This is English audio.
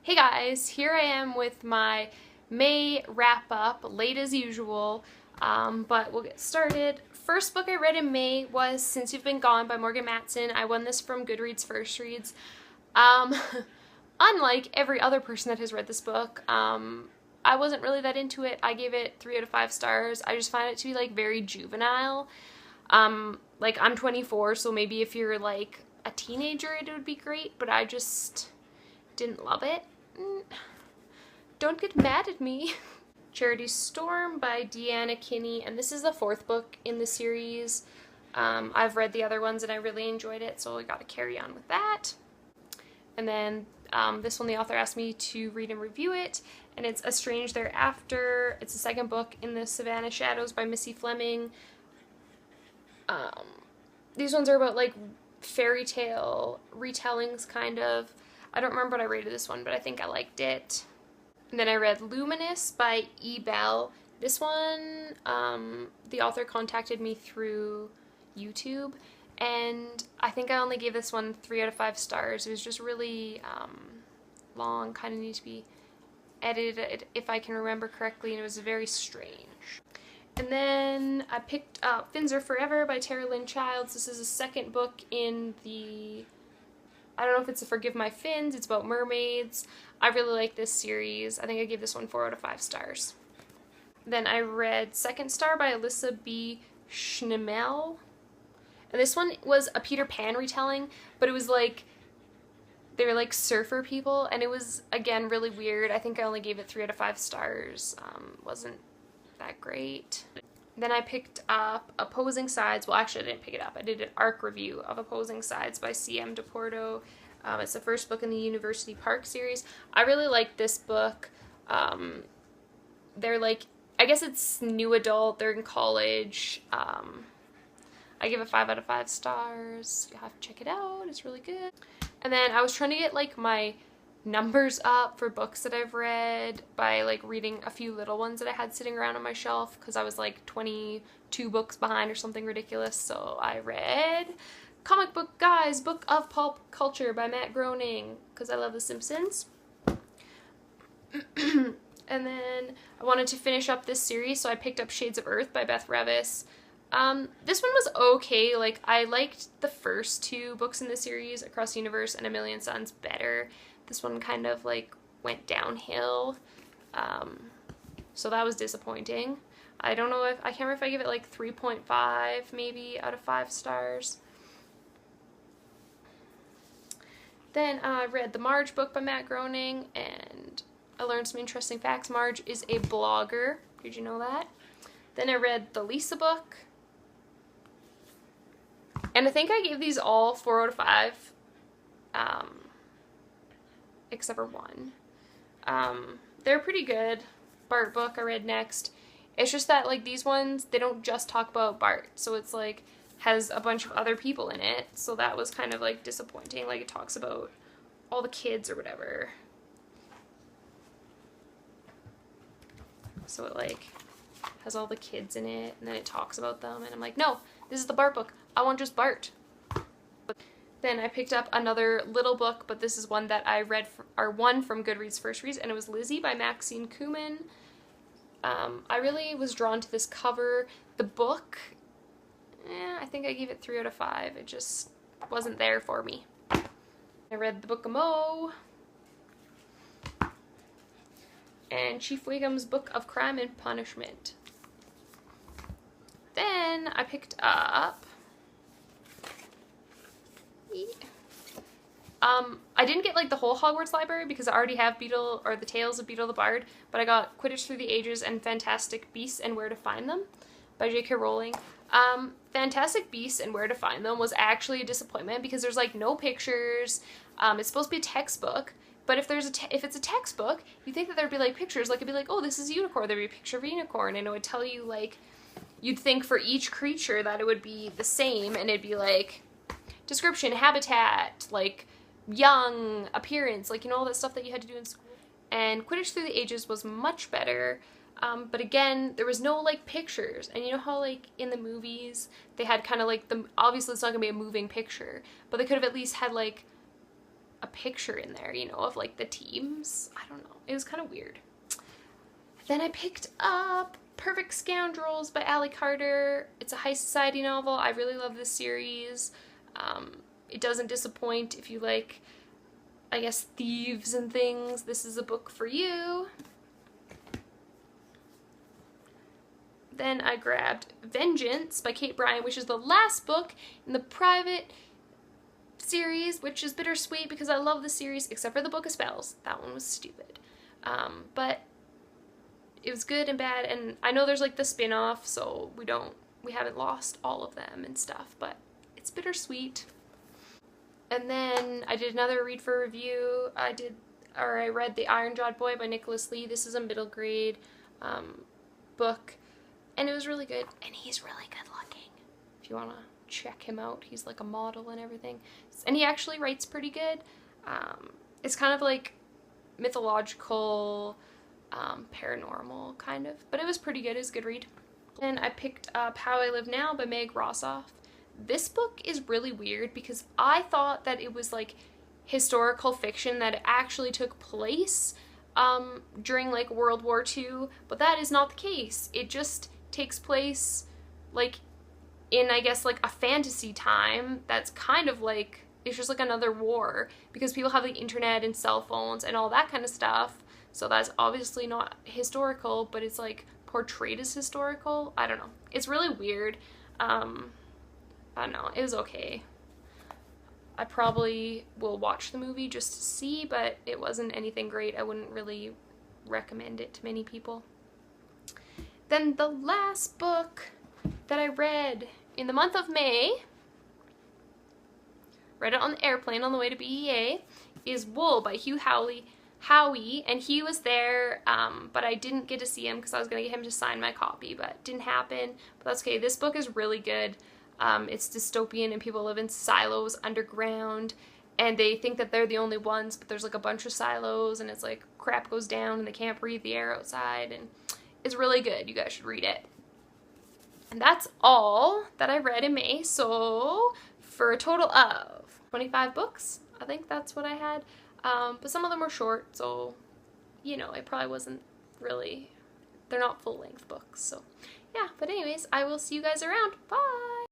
Hey guys, here I am with my May wrap up, late as usual, but we'll get started. First book I read in May was Since You've Been Gone by Morgan Matson. I won this from Goodreads First Reads. Um, Unlike every other person that has read this book, I wasn't really that into it. I gave it 3 out of 5 stars. I just find it to be like very juvenile. Like I'm 24, so maybe if you're like a teenager it would be great, but I just didn't love it. Don't get mad at me. Charity Storm by Deanna Kinney, and this is the 4th book in the series. I've read the other ones and I really enjoyed it, so I got to carry on with that. And then this one the author asked me to read and review it, and it's A Strange Thereafter. It's the 2nd book in the Savannah Shadows by Missy Fleming. These ones are about like fairy tale retellings, kind of. I don't remember what I rated this one, but I think I liked it. And then I read Luminous by E. Bell. This one, the author contacted me through YouTube, and I think I only gave this one 3 out of 5 stars. It was just really long, kind of need to be edited if I can remember correctly, and it was very strange. And then I picked up Fins Are Forever by Tara Lynn Childs. This is the 2nd book in the, I don't know if it's a Forgive My Fins, it's about mermaids. I really like this series. I think I gave this one 4 out of 5 stars. Then I read Second Star by Alyssa B. Schnemel. And this one was a Peter Pan retelling, but it was like, they were like surfer people, and it was, again, really weird. I think I only gave it 3 out of 5 stars. Wasn't that great. Then I picked up Opposing Sides. Well, actually I didn't pick it up. I did an ARC review of Opposing Sides by C.M. DePorto. It's the 1st book in the University Park series. I really like this book. They're like, I guess it's new adult. They're in college. I give it 5 out of 5 stars. You have to check it out. It's really good. And then I was trying to get like my numbers up for books that I've read by like reading a few little ones that I had sitting around on my shelf, because I was like 22 books behind or something ridiculous. So I read Comic Book Guys Book of Pulp Culture by Matt Groening, because I love The Simpsons. And then I wanted to finish up this series, so I picked up Shades of Earth by Beth Revis. This one was okay. Like, I liked the first 2 books in the series, Across the Universe and A Million Suns, better. This one kind of like went downhill, so that was disappointing. I don't know if, I can't remember if I give it like 3.5 maybe out of 5 stars. Then I read the Marge book by Matt Groening, and I learned some interesting facts. Marge is a blogger. Did you know that? Then I read the Lisa book, and I think I gave these all 4 out of 5. Except for one. They're pretty good. Bart book I read next. It's just that like these ones, they don't just talk about Bart, so it's like has a bunch of other people in it, so that was kind of like disappointing. Like it talks about all the kids or whatever, so it like has all the kids in it and then it talks about them, and I'm like, no, this is the Bart book, I want just Bart. Then I picked up another little book, but this is one that I read one from Goodreads First Reads, and it was Lizzie by Maxine Kumin. I really was drawn to this cover. The book, I think I gave it 3 out of 5. It just wasn't there for me. I read The Book of Mo and Chief Wiggum's Book of Crime and Punishment. Then I picked up I didn't get like the whole Hogwarts library because I already have Beetle, or the Tales of Beetle the Bard, but I got Quidditch Through the Ages and Fantastic Beasts and Where to Find Them by J.K. Rowling. Fantastic Beasts and Where to Find Them was actually a disappointment because there's like no pictures. It's supposed to be a textbook, but if it's a textbook, you think that there'd be like pictures, like it'd be like, oh, this is a unicorn, there'd be a picture of a unicorn, and it would tell you like, you'd think for each creature that it would be the same, and it'd be like description, habitat, like young, appearance, like, you know, all that stuff that you had to do in school. And Quidditch Through the Ages was much better, but again, there was no like pictures, and you know how like in the movies they had kind of like obviously it's not gonna be a moving picture, but they could have at least had like a picture in there, you know, of like the teams. I don't know. It was kind of weird. Then I picked up Perfect Scoundrels by Ally Carter. It's a high society novel. I really love this series. It doesn't disappoint if you like, I guess, thieves and things. This is a book for you. Then I grabbed Vengeance by Kate Bryant, which is the last book in the Private series, which is bittersweet because I love the series, except for the Book of Spells. That one was stupid. But it was good and bad, and I know there's like the spin-off, so we haven't lost all of them and stuff, but it's bittersweet. And then I did another read for review. I read The Iron-Jawed Boy by Nicholas Lee. This is a middle grade book, and it was really good, and he's really good looking. If you want to check him out, he's like a model and everything, and he actually writes pretty good. It's kind of like mythological, paranormal kind of, but it was pretty good. It was a good read. And I picked up How I Live Now by Meg Rossoff. This book is really weird because I thought that it was like historical fiction, that it actually took place during like World War II, but that is not the case. It just takes place like in, I guess, like a fantasy time that's kind of like, it's just like another war because people have the internet and cell phones and all that kind of stuff. So that's obviously not historical, but it's like portrayed as historical. I don't know. It's really weird. I don't know. It was okay. I probably will watch the movie just to see, but it wasn't anything great. I wouldn't really recommend it to many people. Then the last book that I read in the month of May, read it on the airplane on the way to BEA, is Wool by Hugh Howey, and he was there, but I didn't get to see him because I was going to get him to sign my copy, but it didn't happen. But that's okay. This book is really good. It's dystopian and people live in silos underground, and they think that they're the only ones, but there's like a bunch of silos, and it's like crap goes down and they can't breathe the air outside, and it's really good. You guys should read it. And that's all that I read in May, so for a total of 25 books, I think that's what I had. But some of them were short, so, you know, it probably wasn't really, they're not full-length books, so yeah. But anyways, I will see you guys around. Bye!